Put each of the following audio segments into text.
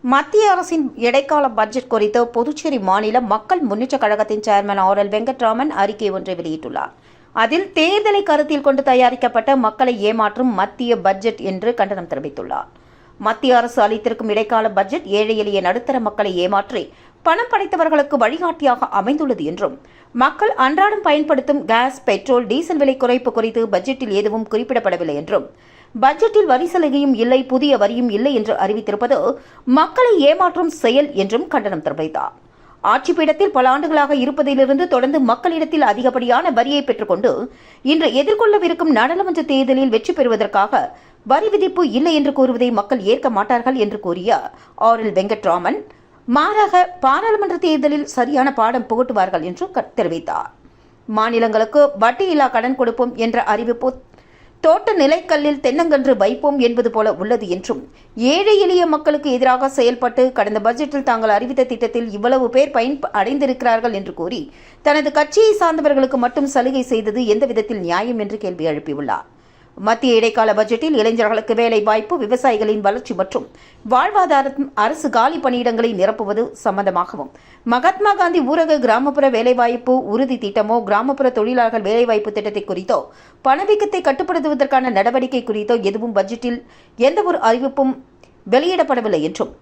மத்திய அரசின் இடைக்கால பட்ஜெட் குறித்து புதுச்சேரி மாநில மக்கள் முன்னேற்றக் கழகத்தின் சேர்மன் ஆர்.எல். வெங்கட்ராமன் அறிக்கை ஒன்றை வெளியிட்டுள்ளார். அதில் தேர்தலை கருத்தில் கொண்டு தயாரிக்கப்பட்ட மக்களை ஏமாற்றும் மத்திய பட்ஜெட் என்று கண்டனம் தெரிவித்துள்ளார். மத்திய அரசு அளித்திருக்கும் இடைக்கால பட்ஜெட் ஏழை எளிய நடுத்தர மக்களை ஏமாற்றி பணம் படைத்தவர்களுக்கு வழிகாட்டியாக அமைந்துள்ளது என்றும், மக்கள் அன்றாடம் பயன்படுத்தும் கேஸ், பெட்ரோல், டீசல் விலை குறைப்பு குறித்து பட்ஜெட்டில் எதுவும் குறிப்பிடப்படவில்லை என்றும், பட்ஜெட்டில் வரி சலுகையும் இல்லை, புதிய வரியும் இல்லை என்று அறிவித்திருப்பது மக்களை ஏமாற்றும் செயல் என்றும் கண்டனம் தெரிவித்தார். ஆட்சிப்பீடத்தில் பல ஆண்டுகளாக இருப்பதிலிருந்து தொடர்ந்து மக்களிடத்தில் அதிகப்படியான வரியை பெற்றுக்கொண்டு இன்று எதிர்கொள்ளவிருக்கும் நாடாளுமன்ற தேர்தலில் வெற்றி பெறுவதற்காக வரி விதிப்பு இல்லை என்று கூறுவதை மக்கள் ஏற்க மாட்டார்கள் என்று கூறிய ஆர்.எல். வெங்கட்ராமன், மாறாக பாராளுமன்ற தேர்தலில் சரியான பாடம் புகட்டுவார்கள் என்று தெரிவித்தார். மாநிலங்களுக்கு வட்டியில்லா கடன் கொடுப்போம் என்ற அறிவிப்பு தோட்ட நிலைக்கல்லில் தென்னங்கன்று வைப்போம் என்பது போல உள்ளது என்றும், ஏழை எளிய மக்களுக்கு எதிராக செயல்பட்டு கடந்த பட்ஜெட்டில் தாங்கள் அறிவித்த திட்டத்தில் இவ்வளவு பேர் பயன் அடைந்திருக்கிறார்கள் என்று கூறி தனது கட்சியை சார்ந்தவர்களுக்கு மட்டும் சலுகை செய்தது எந்த விதத்தில் நியாயம் என்று கேள்வி எழுப்பியுள்ளார். மத்திய இடைக்கால பட்ஜெட்டில் இளைஞர்களுக்கு வேலை வாய்ப்பு, விவசாயிகளின் வளர்ச்சி மற்றும் வாழ்வாதாரம், அரசு காலி பணியிடங்களை நிரப்புவது சம்பந்தமாகவும், மகாத்மா காந்தி ஊரக கிராமப்புற வேலைவாய்ப்பு உறுதி திட்டமோ, கிராமப்புற தொழிலாளர்கள் வேலைவாய்ப்பு திட்டத்தை குறித்தோ, பணவீக்கத்தை கட்டுப்படுத்துவதற்கான நடவடிக்கை குறித்தோ எதுவும் பட்ஜெட்டில் எந்தவொரு அறிவிப்பும் வெளியிடப்படவில்லை என்றும்,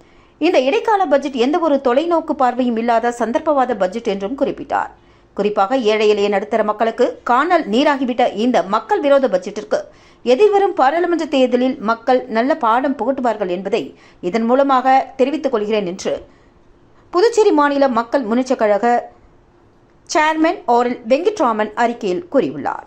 இந்த இடைக்கால பட்ஜெட் எந்தவொரு தொலைநோக்கு பார்வையும் இல்லாத சந்தர்ப்பவாத பட்ஜெட் என்றும் குறிப்பிட்டார். குறிப்பாக ஏழை எளிய நடுத்தர மக்களுக்கு காணல் நீராகிவிட்ட இந்த மக்கள் விரோத பட்ஜெட்டிற்கு எதிர்வரும் பாராளுமன்ற தேர்தலில் மக்கள் நல்ல பாடம் புகட்டுவார்கள் என்பதை இதன் மூலமாக தெரிவித்துக் கொள்கிறேன் என்று புதுச்சேரி மாநில மக்கள் முன்னேற்றக் கழக சேர்மன் ஆர்.எல். வெங்கட்ராமன் அறிக்கையில் கூறியுள்ளார்.